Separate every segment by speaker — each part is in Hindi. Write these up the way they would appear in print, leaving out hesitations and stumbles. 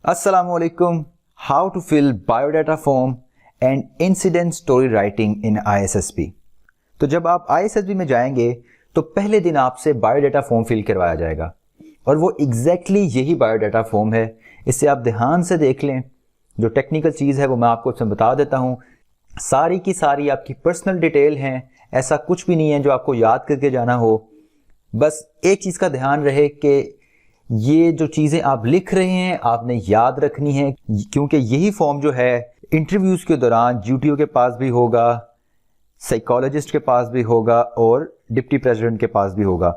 Speaker 1: Assalamualaikum. How to fill biodata form and incident story writing in ISSB. तो जब आप ISSB में जाएंगे तो पहले दिन आपसे बायोडाटा फॉर्म फिल करवाया जाएगा और वो एग्जैक्टली यही बायोडाटा फॉर्म है। इससे आप ध्यान से देख लें, जो टेक्निकल चीज़ है वो मैं आपको इसमें बता देता हूँ। सारी की सारी आपकी पर्सनल डिटेल हैं, ऐसा कुछ भी नहीं है जो आपको याद करके जाना हो। बस एक चीज़ का ध्यान रहे कि ये जो चीज़ें आप लिख रहे हैं आपने याद रखनी है, क्योंकि यही फॉर्म जो है इंटरव्यूज़ के दौरान GTO के पास भी होगा, साइकोलॉजिस्ट के पास भी होगा और डिप्टी प्रेसिडेंट के पास भी होगा।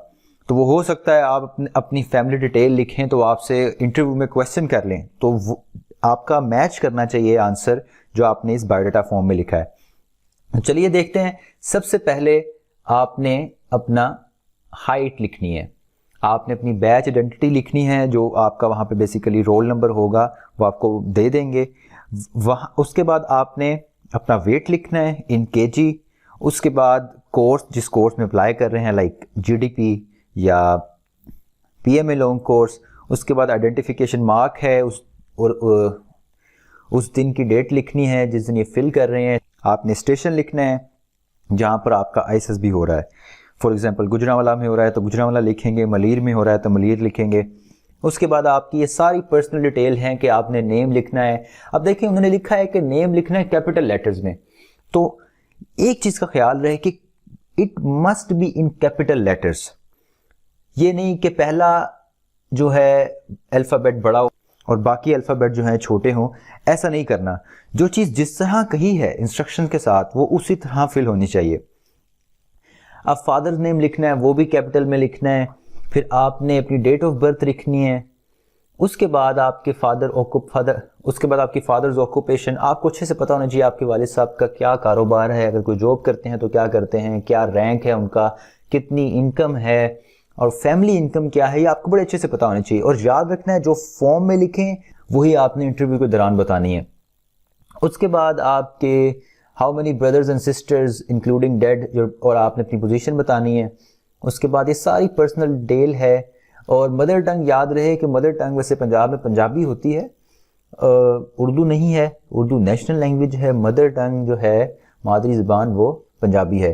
Speaker 1: तो वो हो सकता है आप अपनी फैमिली डिटेल लिखें तो आपसे इंटरव्यू में क्वेश्चन कर लें, तो आपका मैच करना चाहिए आंसर जो आपने इस बायोडाटा फॉर्म में लिखा है। चलिए देखते हैं। सबसे पहले आपने अपना हाइट लिखनी है, आपने अपनी बैच आइडेंटिटी लिखनी है, जो आपका वहाँ पे बेसिकली रोल नंबर होगा वो आपको दे देंगे। वहाँ उसके बाद आपने अपना वेट लिखना है इन केजी। उसके बाद कोर्स, जिस कोर्स में अप्लाई कर रहे हैं लाइक GDP या PMA लॉन्ग कोर्स। उसके बाद आइडेंटिफिकेशन मार्क है उस दिन की डेट लिखनी है जिस दिन ये फिल कर रहे हैं। आपने स्टेशन लिखना है जहाँ पर आपका ISSB हो रहा है। फॉर एग्जांपल गुजरांवाला में हो रहा है तो गुजरांवाला लिखेंगे, मलीर में हो रहा है तो मलीर लिखेंगे। उसके बाद आपकी ये सारी पर्सनल डिटेल हैं कि आपने नेम लिखना है। अब देखिए उन्होंने लिखा है कि नेम लिखना है कैपिटल लेटर्स में, तो एक चीज़ का ख्याल रहे कि it must be in capital letters. ये नहीं कि पहला जो है अल्फ़ाबेट बड़ा हो और बाकी अल्फ़ाबेट जो है छोटे हों, ऐसा नहीं करना। जो चीज़ जिस तरह कही है इंस्ट्रक्शन के साथ वो उसी तरह फिल होनी चाहिए। अब फादर्स नेम लिखना है, वो भी कैपिटल में लिखना है। फिर आपने अपनी डेट ऑफ बर्थ लिखनी है। उसके बाद आपके उसके बाद आपकी फादर्स ऑक्यूपेशन। आपको अच्छे से पता होना चाहिए आपके वालिद साहब का क्या कारोबार है, अगर कोई जॉब करते हैं तो क्या करते हैं, क्या रैंक है उनका, कितनी इनकम है और फैमिली इनकम क्या है, ये आपको बड़े अच्छे से पता होना चाहिए। और याद रखना है जो फॉर्म में लिखें वही आपने इंटरव्यू के दौरान बतानी है। उसके बाद आपके how many brothers and sisters including dead, और आपने अपनी पोजीशन बतानी है। उसके बाद ये सारी पर्सनल डिटेल है। और मदर टंग याद रहे कि मदर टंग वैसे पंजाब में पंजाबी होती है, उर्दू नहीं है। उर्दू नेशनल लैंग्वेज है, मदर टंग जो है मादरी ज़बान वो पंजाबी है।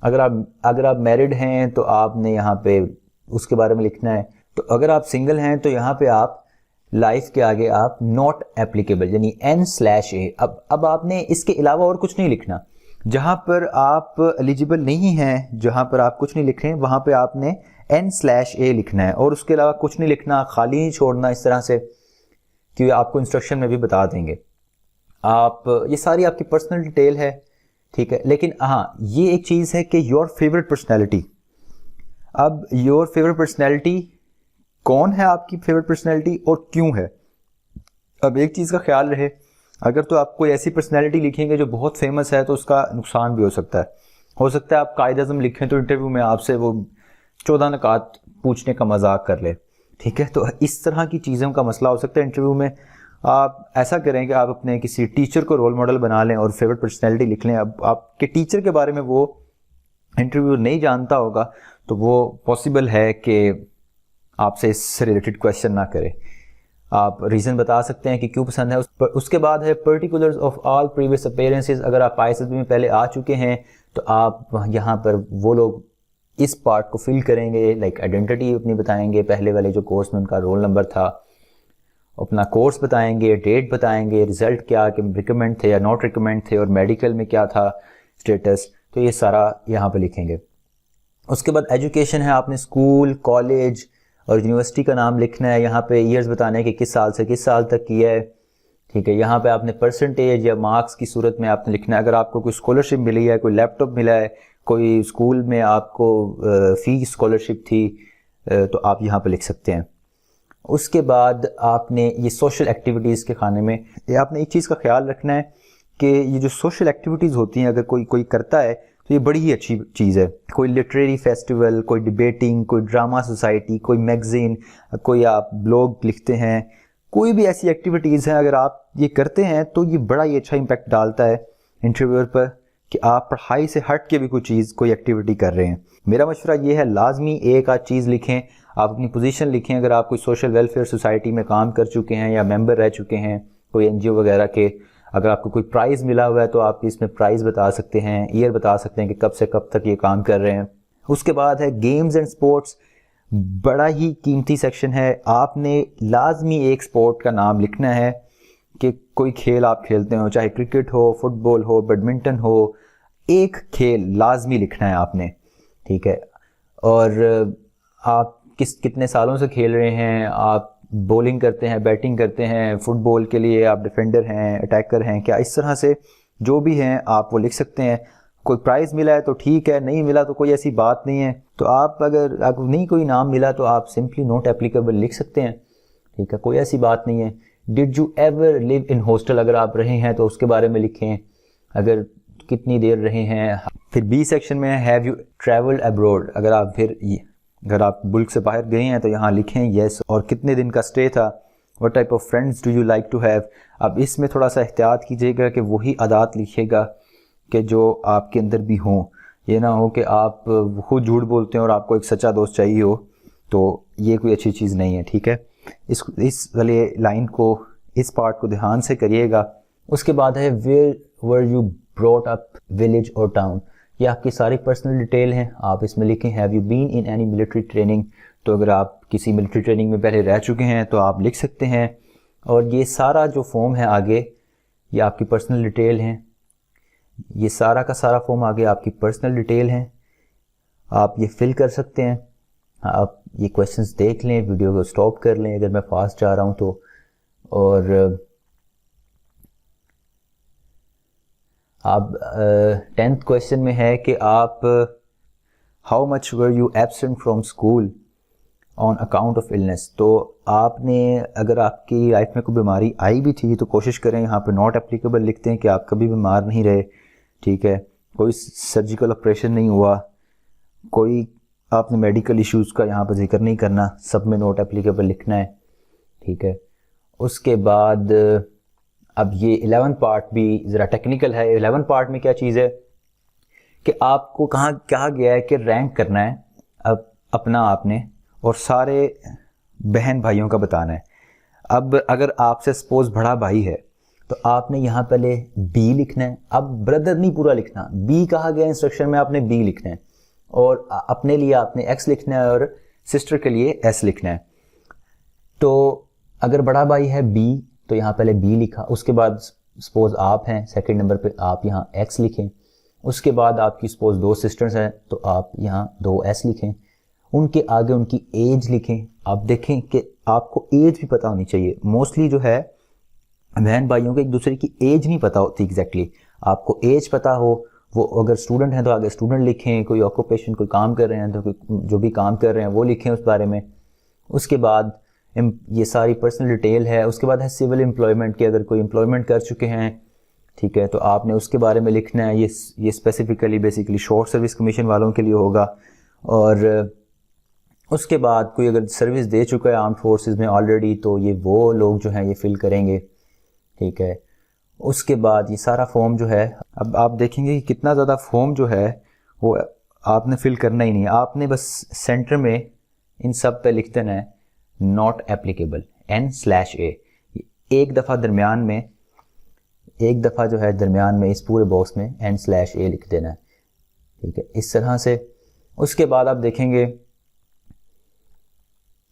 Speaker 1: अगर आप मैरिड हैं तो आपने यहाँ पे उसके बारे में लिखना है। तो अगर आप सिंगल हैं तो यहाँ पे आप लाइफ के आगे आप नॉट एप्लीकेबल यानी N/A। अब आपने इसके अलावा और कुछ नहीं लिखना। जहाँ पर आप एलिजिबल नहीं हैं, जहाँ पर आप कुछ नहीं लिख रहे हैं, वहाँ पे आपने N/A लिखना है और उसके अलावा कुछ नहीं लिखना, खाली नहीं छोड़ना इस तरह से, क्योंकि आपको इंस्ट्रक्शन में भी बता देंगे। ये सारी आपकी पर्सनल डिटेल है, ठीक है। लेकिन हाँ, ये एक चीज़ है कि योर फेवरेट पर्सनैलिटी। अब योर फेवरेट पर्सनैलिटी कौन है, आपकी फेवरेट पर्सनैलिटी और क्यों है। अब एक चीज़ का ख्याल रहे, अगर तो आप कोई ऐसी पर्सनैलिटी लिखेंगे जो बहुत फेमस है तो उसका नुकसान भी हो सकता है। हो सकता है आप कायद अज़म लिखें तो इंटरव्यू में आपसे वो 14 नकात पूछने का मजाक कर ले, ठीक है। तो इस तरह की चीज़ों का मसला हो सकता है इंटरव्यू में। आप ऐसा करें कि आप अपने किसी टीचर को रोल मॉडल बना लें और फेवरेट पर्सनैलिटी लिख लें। अब आपके टीचर के बारे में वो इंटरव्यू नहीं जानता होगा तो वो पॉसिबल है कि आपसे इससे रिलेटेड क्वेश्चन ना करे। आप रीज़न बता सकते हैं कि क्यों पसंद है। उसके बाद है particulars of all previous appearances. अगर आप ISSB में पहले आ चुके हैं तो आप यहाँ पर वो लोग इस पार्ट को फिल करेंगे, लाइक आइडेंटिटी अपनी बताएंगे, पहले वाले जो कोर्स में उनका रोल नंबर था, अपना कोर्स बताएंगे, डेट बताएंगे, रिजल्ट क्या, कि रिकमेंड थे या नॉट रिकमेंड थे, और मेडिकल में क्या था स्टेटस, तो ये सारा यहाँ पर लिखेंगे। उसके बाद एजुकेशन है, आपने स्कूल, कॉलेज और यूनिवर्सिटी का नाम लिखना है। यहाँ पे ईयर्स बताने हैं कि किस साल से किस साल तक किया है, ठीक है। यहाँ पे आपने परसेंटेज या मार्क्स की सूरत में आपने लिखना है। अगर आपको कोई स्कॉलरशिप मिली है, कोई लैपटॉप मिला है, कोई स्कूल में आपको फी स्कॉलरशिप थी, तो आप यहाँ पे लिख सकते हैं। उसके बाद आपने ये सोशल एक्टिविटीज़ के खाने में आपने एक चीज़ का ख्याल रखना है कि ये जो सोशल एक्टिविटीज़ होती हैं अगर कोई करता है तो ये बड़ी ही अच्छी चीज़ है। कोई लिटरेरी फेस्टिवल, कोई डिबेटिंग, कोई ड्रामा सोसाइटी, कोई मैगजीन, कोई आप ब्लॉग लिखते हैं, कोई भी ऐसी एक्टिविटीज़ हैं अगर आप ये करते हैं तो ये बड़ा ही अच्छा इम्पैक्ट डालता है इंटरव्यूअर पर कि आप पढ़ाई से हट के भी कोई एक्टिविटी कर रहे हैं। मेरा मशवरा ये है लाजमी एक आध चीज़ लिखें। आप अपनी पोजीशन लिखें, अगर आप कोई सोशल वेलफेयर सोसाइटी में काम कर चुके हैं या मेंबर रह चुके हैं कोई एनजीओ वगैरह के, अगर आपको कोई प्राइज़ मिला हुआ है तो आप इसमें प्राइज़ बता सकते हैं, ईयर बता सकते हैं कि कब से कब तक ये काम कर रहे हैं। उसके बाद है गेम्स एंड स्पोर्ट्स, बड़ा ही कीमती सेक्शन है। आपने लाजमी एक स्पोर्ट का नाम लिखना है कि कोई खेल आप खेलते हो, चाहे क्रिकेट हो, फुटबॉल हो, बैडमिंटन हो, एक खेल लाजमी लिखना है आपने, ठीक है। और आप कितने सालों से खेल रहे हैं, आप बॉलिंग करते हैं, बैटिंग करते हैं, फुटबॉल के लिए आप डिफेंडर हैं, अटैकर हैं क्या, इस तरह से जो भी हैं आप वो लिख सकते हैं। कोई प्राइज़ मिला है तो ठीक है, नहीं मिला तो कोई ऐसी बात नहीं है। तो आप अगर आपको नहीं कोई नाम मिला तो आप सिंपली नॉट एप्लीकेबल लिख सकते हैं, ठीक है, कोई ऐसी बात नहीं है। Did you ever live in hostel, अगर आप रहे हैं तो उसके बारे में लिखें, अगर कितनी देर रहे हैं। फिर बी सेक्शन में हैव यू ट्रैवल्ड अब्रॉड, अगर आप मुल्क से बाहर गए हैं तो यहाँ लिखें येस, और कितने दिन का स्टे था। What type of friends do you like to have. अब इसमें थोड़ा सा एहतियात कीजिएगा कि वही आदात लिखिएगा कि जो आपके अंदर भी हों, ये ना हो कि आप खुद झूठ बोलते हैं और आपको एक सच्चा दोस्त चाहिए हो, तो ये कोई अच्छी चीज़ नहीं है, ठीक है। इस वाले लाइन को, इस पार्ट को ध्यान से करिएगा। उसके बाद है where were you brought up, village और टाउन, ये आपकी सारी पर्सनल डिटेल हैं, आप इसमें लिखें have you been in any military training, तो अगर आप किसी मिलिट्री ट्रेनिंग में पहले रह चुके हैं तो आप लिख सकते हैं। और ये सारा जो फॉर्म है आगे, ये आपकी पर्सनल डिटेल हैं, ये सारा का सारा फॉर्म आगे आपकी पर्सनल डिटेल हैं, आप ये फिल कर सकते हैं। आप ये क्वेश्चंस देख लें, वीडियो को स्टॉप कर लें अगर मैं फास्ट जा रहा हूँ तो। और आप 10th क्वेश्चन में है कि आप how much were you absent from school on account of illness, तो आपने अगर आपकी लाइफ में कोई बीमारी आई भी थी तो कोशिश करें, यहाँ पे नॉट एप्लीकेबल लिखते हैं कि आप कभी बीमार नहीं रहे, ठीक है, कोई सर्जिकल ऑपरेशन नहीं हुआ, कोई आपने मेडिकल इश्यूज़ का यहाँ पर जिक्र नहीं करना, सब में नॉट एप्लीकेबल लिखना है, ठीक है। उसके बाद अब ये 11 पार्ट भी ज़रा टेक्निकल है। 11 पार्ट में क्या चीज़ है कि आपको कहा गया है कि रैंक करना है अब अपना आपने, और सारे बहन भाइयों का बताना है। अब अगर आपसे सपोज बड़ा भाई है तो आपने यहाँ पहले बी लिखना है, अब ब्रदर नहीं पूरा लिखना, बी कहा गया इंस्ट्रक्शन में आपने बी लिखना है, और अपने लिए आपने एक्स लिखना है और सिस्टर के लिए एस लिखना है। तो अगर बड़ा भाई है बी तो यहाँ पहले बी लिखा, उसके बाद सपोज आप हैं सेकंड नंबर पे, आप यहाँ एक्स लिखें। उसके बाद आपकी सपोज 2 सिस्टर्स हैं तो आप यहाँ 2 एस लिखें, उनके आगे उनकी एज लिखें। आप देखें कि आपको एज भी पता होनी चाहिए। मोस्टली जो है बहन भाइयों को एक दूसरे की एज नहीं पता होती एग्जैक्टली, आपको एज पता हो। वो अगर स्टूडेंट हैं तो आगे स्टूडेंट लिखें, कोई ऑक्यूपेशन कोई काम कर रहे हैं तो जो भी काम कर रहे हैं वो लिखें उस बारे में। उसके बाद ये सारी पर्सनल डिटेल है। उसके बाद है सिविल एम्प्लॉयमेंट की, अगर कोई एम्प्लॉयमेंट कर चुके हैं, ठीक है, तो आपने उसके बारे में लिखना है। ये specifically basically short service commission वालों के लिए होगा। और उसके बाद कोई अगर सर्विस दे चुका है आर्म्ड फोर्सेस में ऑलरेडी तो ये वो लोग जो हैं ये फिल करेंगे, ठीक है। उसके बाद ये सारा फॉर्म जो है, अब आप देखेंगे कि कितना ज़्यादा फॉर्म जो है वो आपने फिल करना ही नहीं है, आपने बस सेंटर में इन सब पे लिख देना है नॉट एप्लीकेबल n/a। एक दफ़ा जो है दरमियान में इस पूरे बॉक्स में n/a लिख देना है, ठीक है, इस तरह से। उसके बाद आप देखेंगे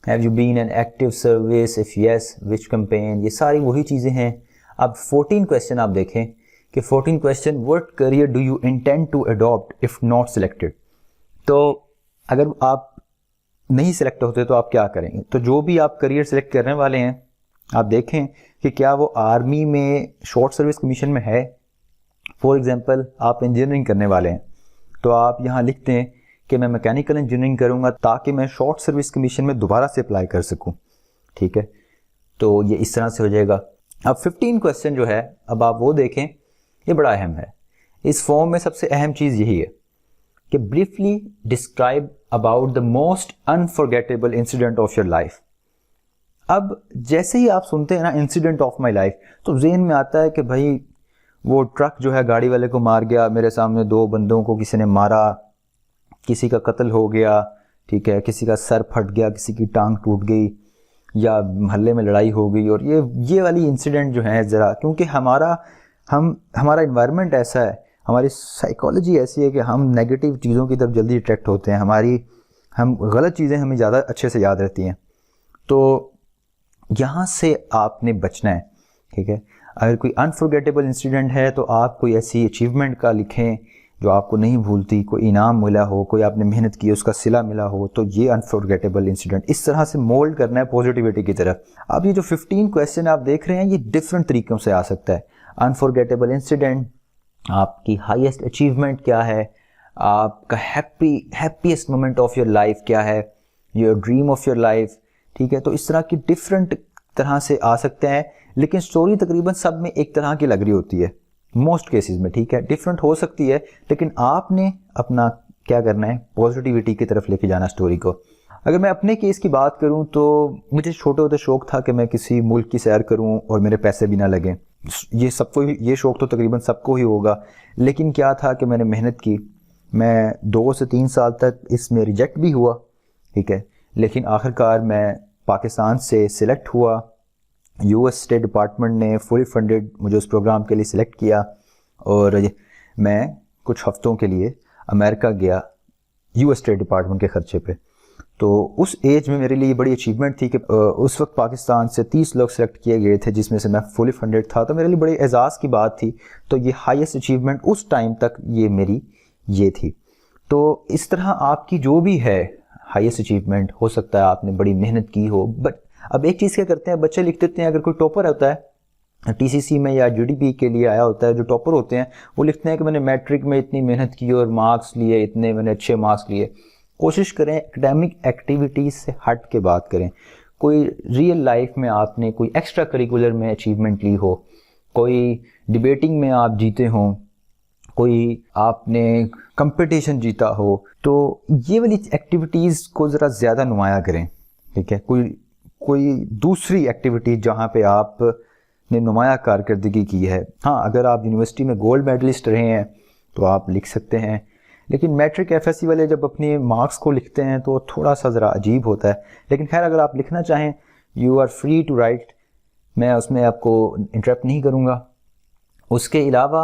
Speaker 1: have you been an active service, if yes which campaign, ये सारी वही चीज़ें हैं। अब 14 क्वेश्चन आप देखें कि 14 question what career do you intend to adopt if not selected. तो अगर आप नहीं सिलेक्ट होते तो आप क्या करेंगे, तो जो भी आप करियर सिलेक्ट करने वाले हैं आप देखें कि क्या वो आर्मी में शॉर्ट सर्विस कमीशन में है। फॉर एग्जांपल आप इंजीनियरिंग करने वाले हैं तो आप यहाँ लिखते हैं कि मैं मैकेनिकल इंजीनियरिंग करूँगा ताकि मैं शॉर्ट सर्विस कमीशन में दोबारा से अप्लाई कर सकूँ, ठीक है। तो ये इस तरह से हो जाएगा। अब 15 क्वेश्चन जो है, अब आप वो देखें, ये बड़ा अहम है। इस फॉर्म में सबसे अहम चीज़ यही है कि briefly describe about the most unforgettable incident of your life. अब जैसे ही आप सुनते हैं ना इंसिडेंट ऑफ माई लाइफ, तो ज़हन में आता है कि भाई वो ट्रक जो है गाड़ी वाले को मार गया, मेरे सामने 2 बंदों को किसी ने मारा, किसी का कत्ल हो गया, ठीक है, किसी का सर फट गया, किसी की टांग टूट गई, या मोहल्ले में लड़ाई हो गई, और ये वाली इंसिडेंट जो है ज़रा, क्योंकि हमारा इन्वायरमेंट ऐसा है, हमारी साइकोलॉजी ऐसी है कि हम नेगेटिव चीज़ों की तरफ जल्दी अट्रैक्ट होते हैं, हम गलत चीज़ें हमें ज़्यादा अच्छे से याद रहती हैं। तो यहाँ से आपने बचना है, ठीक है। अगर कोई अनफॉरगेटेबल इंसिडेंट है तो आप कोई ऐसी अचीवमेंट का लिखें जो आपको नहीं भूलती, कोई इनाम मिला हो, कोई आपने मेहनत की उसका सिला मिला हो, तो ये अनफॉरगेटेबल इंसिडेंट, इस तरह से मोल्ड करना है पॉजिटिविटी की तरफ। अब ये जो 15 क्वेश्चन आप देख रहे हैं ये डिफरेंट तरीक़ों से आ सकता है। अनफॉरगेटेबल इंसिडेंट, आपकी हाईएस्ट अचीवमेंट क्या है, आपका happiest moment of your life क्या है, your dream of your life, ठीक है। तो इस तरह की डिफरेंट तरह से आ सकते हैं, लेकिन स्टोरी तकरीबन सब में एक तरह की लग रही होती है मोस्ट केसेस में, ठीक है। डिफरेंट हो सकती है, लेकिन आपने अपना क्या करना है, पॉजिटिविटी की तरफ लेके जाना स्टोरी को। अगर मैं अपने केस की बात करूं तो मुझे छोटे होते शौक था कि मैं किसी मुल्क की सैर करूं और मेरे पैसे भी ना लगें। ये शौक तो तकरीबन सबको ही होगा, लेकिन क्या था कि मैंने मेहनत की, मैं 2 से 3 साल तक इसमें रिजेक्ट भी हुआ, ठीक है, लेकिन आखिरकार मैं पाकिस्तान से सिलेक्ट हुआ। यूएस स्टेट डिपार्टमेंट ने फुल फंडेड मुझे उस प्रोग्राम के लिए सिलेक्ट किया और मैं कुछ हफ्तों के लिए अमेरिका गया यूएस स्टेट डिपार्टमेंट के खर्चे पे। तो उस एज में मेरे लिए बड़ी अचीवमेंट थी कि उस वक्त पाकिस्तान से 30 लोग सेलेक्ट किए गए थे, जिसमें से मैं फुली फंडेड था, तो मेरे लिए बड़ी एजाज़ की बात थी। तो ये हाईएस्ट अचीवमेंट उस टाइम तक ये थी। तो इस तरह आपकी जो भी है हाईएस्ट अचीवमेंट, हो सकता है आपने बड़ी मेहनत की हो, बट अब एक चीज़ क्या करते हैं बच्चे, लिख देते हैं। अगर कोई टॉपर होता है टीसीसी में या जीडीपी के लिए आया होता है, जो टॉपर होते हैं वो लिखते हैं कि मैंने मैट्रिक में इतनी मेहनत की और मार्क्स लिए इतने, मैंने अच्छे मार्क्स लिए। कोशिश करें एकेडमिक एक्टिविटीज़ से हट के बात करें। कोई रियल लाइफ में आपने कोई एक्स्ट्रा करिकुलर में अचीवमेंट ली हो, कोई डिबेटिंग में आप जीते हों, कोई आपने कंपटीशन जीता हो, तो ये वाली एक्टिविटीज़ को ज़रा ज़्यादा नुमाया करें, ठीक है। कोई दूसरी एक्टिविटी जहाँ पे आपने नुमाया कारकर्दगी की है। हाँ, अगर आप यूनिवर्सिटी में गोल्ड मेडलिस्ट रहे हैं तो आप लिख सकते हैं, लेकिन मैट्रिक एफएससी वाले जब अपने मार्क्स को लिखते हैं तो थोड़ा सा ज़रा अजीब होता है। लेकिन खैर, अगर आप लिखना चाहें you are free to write, मैं उसमें आपको इंटरप्ट नहीं करूँगा। उसके अलावा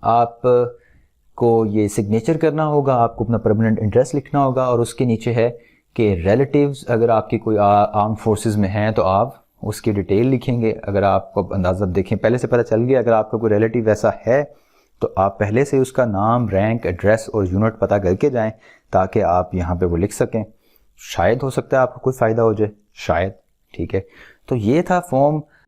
Speaker 1: आपको ये सिग्नेचर करना होगा, आपको अपना परमानेंट एड्रेस लिखना होगा, और उसके नीचे है कि रिलेटिव्स, अगर आपकी कोई आर्म फोर्सेस में हैं तो आप उसकी डिटेल लिखेंगे। अगर आपको अंदाज़ा देखें, पहले से पता चल गया, अगर आपका कोई रिलेटिव ऐसा है तो आप पहले से उसका नाम, रैंक, एड्रेस और यूनिट पता करके जाएं, ताकि आप यहाँ पे वो लिख सकें। शायद हो सकता है आपको कोई फ़ायदा हो जाए, शायद, ठीक है। तो ये था फॉर्म